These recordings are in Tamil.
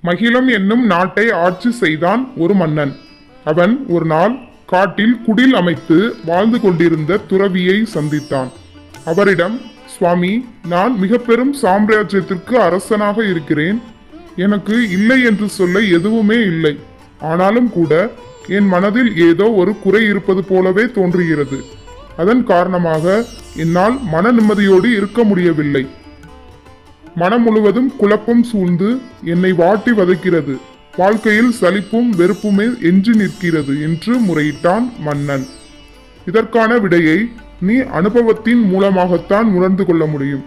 மகிழம் என்னும் நாட்டை ஆட்சி செய்தான் ஒரு மன்னன். அவன் ஒரு நாள் காட்டில் குடில் அமைத்து வாழ்ந்து கொண்டிருந்த துறவியை சந்தித்தான். அவரிடம், சுவாமி, நான் மிக பெரும் சாம்ராஜ்யத்திற்கு அரசனாக இருக்கிறேன். எனக்கு இல்லை என்று சொல்ல எதுவுமே இல்லை. ஆனாலும் கூட என் மனதில் ஏதோ ஒரு குறை இருப்பது போலவே தோன்றுகிறது. அதன் காரணமாக என்னால் மன நிம்மதியோடு இருக்க முடியவில்லை. மனம் முழுவதும் குழப்பம் சூழ்ந்து என்னை வாட்டி வதைக்கிறது. வாழ்க்கையில் சலிப்பும் வெறுப்புமே எஞ்சி நிற்கிறது என்று முறையிட்டான் மன்னன். இதற்கான விடையை நீ அனுபவத்தின் மூலமாகத்தான் உணர்ந்து கொள்ள முடியும்.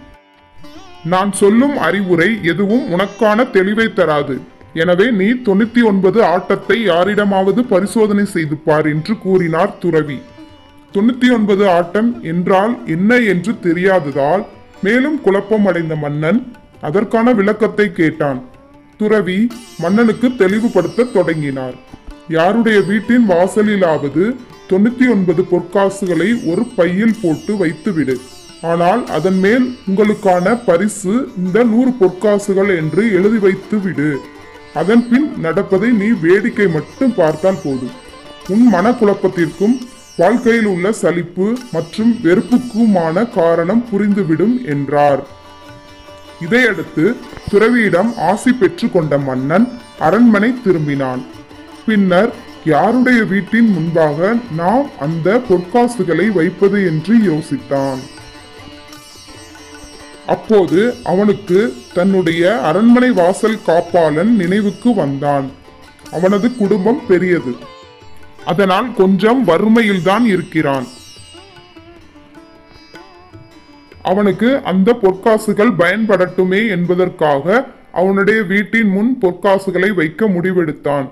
நான் சொல்லும் அறிவுரை எதுவும் உனக்கான தெளிவை தராது. எனவே நீ 99 ஆட்டத்தை யாரிடமாவது பரிசோதனை செய்து பார் என்று கூறினார் துறவி. 99 ஆட்டம் என்றால் என்ன என்று தெரியாததால் மேலும் குழப்பம் அடைந்த மன்னன் அதற்கான விளக்கத்தை கேட்டான். துறவி மன்னனுக்கு தெளிவுபடுத்த தொடங்கினார். யாருடைய வீட்டின் வாசலிலாவது 99 பொற்காசுகளை ஒரு பையில் போட்டு வைத்துவிடு. ஆனால் அதன் மேல் உங்களுக்கான பரிசு இந்த 100 பொற்காசுகள் என்று எழுதி வைத்து விடு. அதன் பின் நடப்பதை நீ வேடிக்கை மட்டும் பார்த்தால் போதும். உன் மனக்குழப்பத்திற்கும் வாழ்க்கையில் உள்ள சலிப்பு மற்றும் வெறுப்புக்குமான காரணம் புரிந்துவிடும் என்றார். இதையடுத்து துறவியிடம் ஆசி பெற்று கொண்ட மன்னன் அரண்மனை திரும்பினான். பின்னர் யாருடைய வீட்டின் முன்பாக நாம் அந்த பொற்காசுகளை வைப்பது என்று யோசித்தான். அப்போது அவனுக்கு தன்னுடைய அரண்மனை வாசல் காப்பாளன் நினைவுக்கு வந்தான். அவனது குடும்பம் பெரியது. அதனால் கொஞ்சம் வறுமையில்தான் இருக்கிறான். அவனுக்கு அந்த பொற்காசுகள் பயன்படட்டுமே என்பதற்காக அவனுடைய வீட்டின் முன் பொற்காசுகளை வைக்க முடிவெடுத்தான்.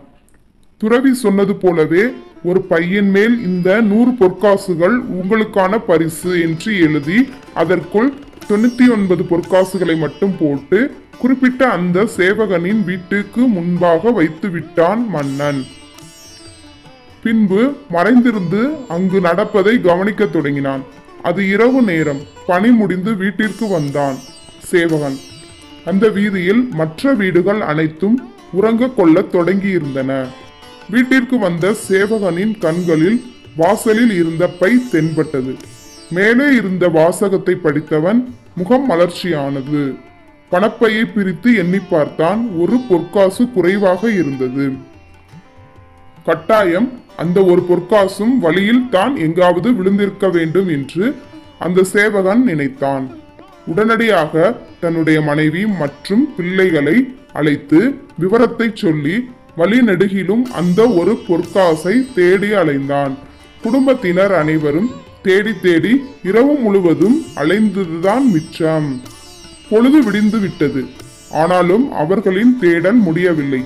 துறவி சொன்னது போலவே ஒரு பையன் மேல் இந்த 100 பொற்காசுகள் உங்களுக்கான பரிசு என்று எழுதி அதற்குள் 99 பொற்காசுகளை மட்டும் போட்டு குறிப்பிட்ட அந்த சேவகனின் வீட்டுக்கு முன்பாக வைத்து விட்டான் மன்னன். பின்பு மறைந்திருந்து அங்கு நடப்பதை கவனிக்க தொடங்கினான். அது இரவு நேரம். பணி முடிந்து வீட்டிற்கு வந்தான் சேவகன். அந்த வீதியில் மற்ற வீடுகள் அனைத்தும் உறங்க கொள்ள தொடங்கியிருந்தன. வீட்டிற்கு வந்த சேவகனின் கண்களில் வாசலில் இருந்த பை தென்பட்டது. மேலே இருந்த வாசகத்தை படித்தவன் முகம் மலர்ச்சியானது. பணப்பையை பிரித்து எண்ணி பார்த்தான். ஒரு பொற்காசு குறைவாக இருந்தது. கட்டாயம் அந்த ஒரு பொற்காசும் வழியில் தான் எங்காவது விழுந்திருக்க வேண்டும் என்று அந்த சேவகன் நினைத்தான். உடனடியாக தன்னுடைய மனைவி மற்றும் பிள்ளைகளை அழைத்து விவரத்தை சொல்லி வழி நெடுகிலும் அந்த ஒரு பொற்காசை தேடி அலைந்தான். குடும்பத்தினர் அனைவரும் தேடி தேடி இரவு முழுவதும் அலைந்ததுதான் மிச்சம். பொழுது விடிந்து விட்டது. ஆனாலும் அவர்களின் தேடல் முடியவில்லை.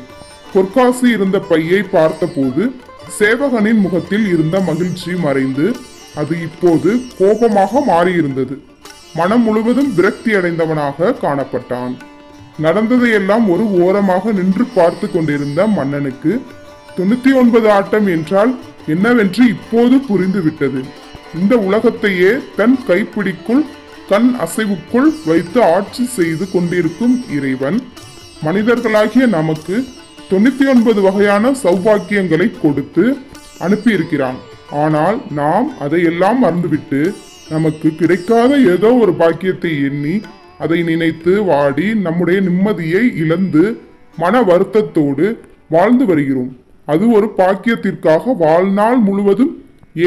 பொற்காசு இருந்த பையை பார்த்தபோது சேவகனின் முகத்தில் இருந்த மகிழ்ச்சி மறைந்து அது இப்போது கோபமாக மாறியிருந்தது. மனம் முழுவதும் விரக்தி அடைந்தவனாக காணப்பட்டான். நடந்ததையெல்லாம் ஒரு ஓரமாக நின்று பார்த்து கொண்டிருந்த மன்னனுக்கு 99 ஆட்டம் என்றால் என்னவென்று இப்போது புரிந்துவிட்டது. இந்த உலகத்தையே தன் கைப்பிடிக்குள் கண் அசைவுக்குள் வைத்து ஆட்சி செய்து கொண்டிருக்கும் இறைவன் மனிதர்களாகிய நமக்கு 99 வகையான சௌபாக்கியங்களை கொடுத்து அனுப்பியிருக்கிறான். ஆனால் நாம் அதையெல்லாம் மறந்துவிட்டு நமக்கு கிடைக்காத ஏதோ ஒரு பாக்கியத்தை எண்ணி அதை நினைத்து வாடி நம்முடைய நிம்மதியை இழந்து மன வருத்தத்தோடு வாழ்ந்து வருகிறோம். அது ஒரு பாக்கியத்திற்காக வாழ்நாள் முழுவதும்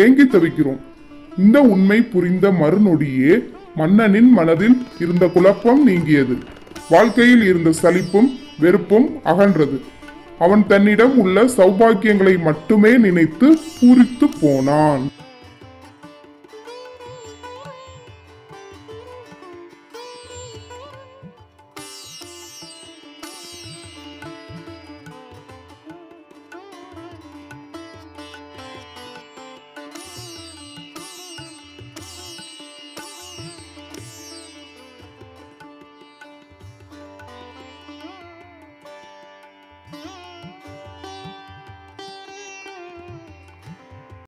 ஏங்கி தவிக்கிறோம். இந்த உண்மை புரிந்த மறுநொடியே மன்னனின் மனதில் இருந்த குழப்பம் நீங்கியது. வாழ்க்கையில் இருந்த சலிப்பும் வெறுப்பும் அகன்றது. அவன் தன்னிடம் உள்ள சௌபாக்கியங்களை மட்டுமே நினைத்து பூரித்து போனான்.